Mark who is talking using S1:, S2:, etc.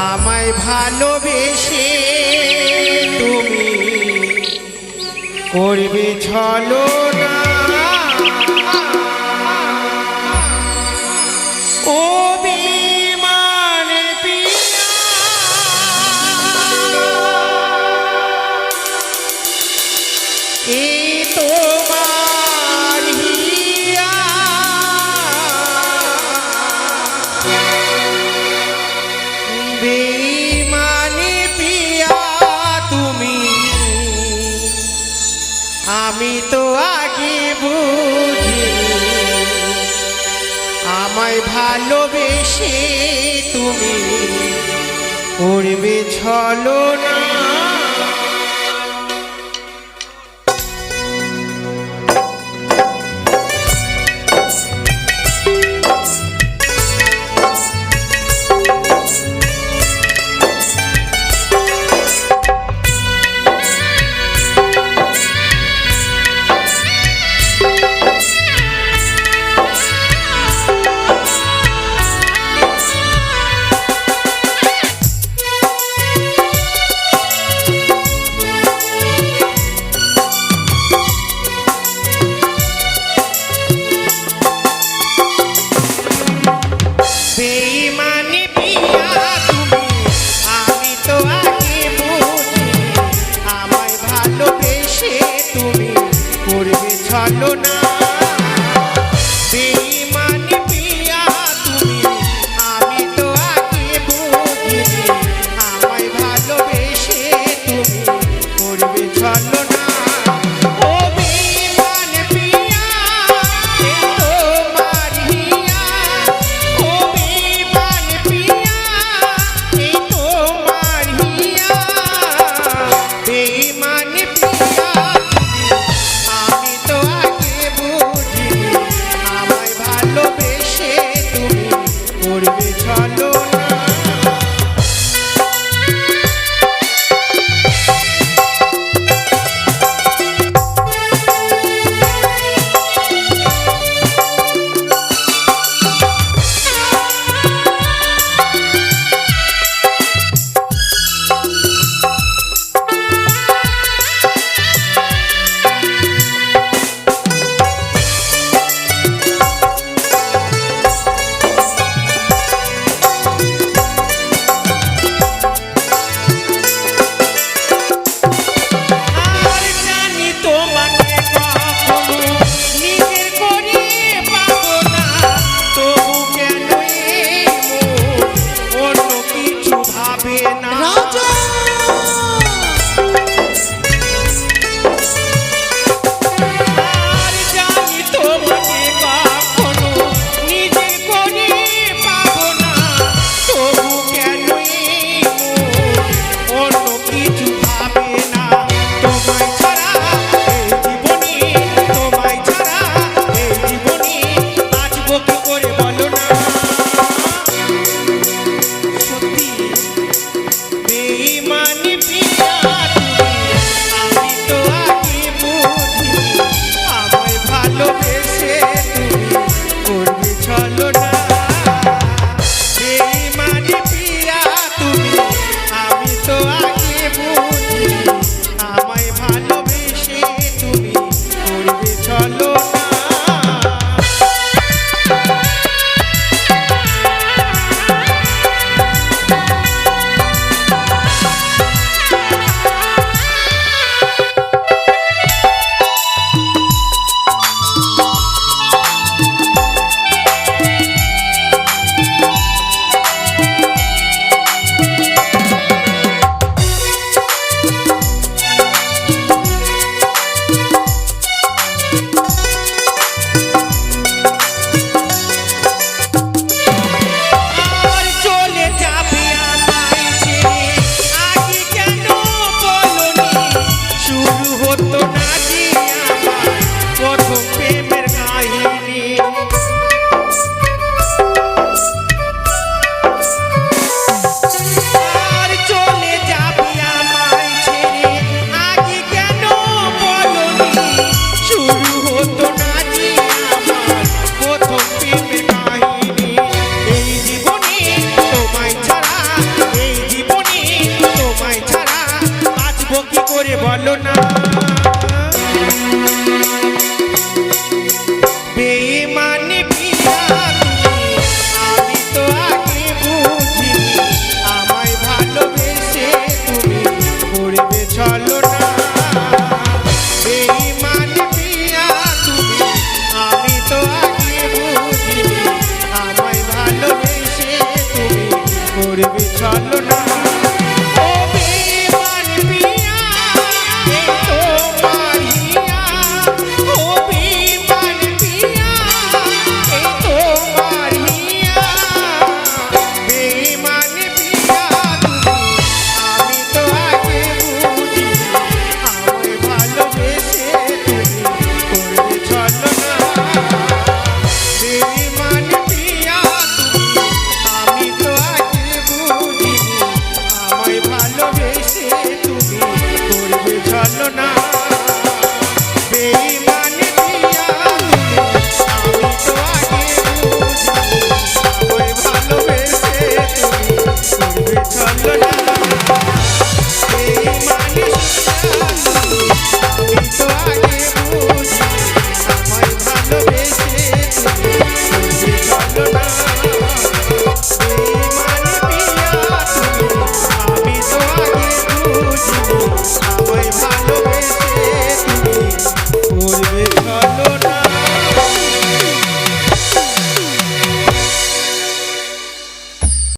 S1: আমায় ভালোবেসে তুমি করবে ছলনা। ও বিমান পিয়া এই তোমার হিয়া বেঈমানি পিয়া তুমি আমি তো আগে বুঝিনি আমায় ভালোবেসে তুমি করবে ছলনা। বেঈমানি পিয়া তুমি আমি তো আগে বুঝিনি আমায় ভালোবেসে তুমি করবে ছলনা। বেঈমানি পিয়া তুমি আমি তো আগে বুঝিনি আমায় ভালোবেসে তুমি করবে ছলনা। ও বেঈমান পিয়া এই তোমার হিয়া ও বেঈমান পিয়া এই তোমার হিয়া বেঈমান পিয়া আমি তো আগে বুঝিনি আমায় ভালোবেসে তুমি করবে ছলনা। করবে ছলনা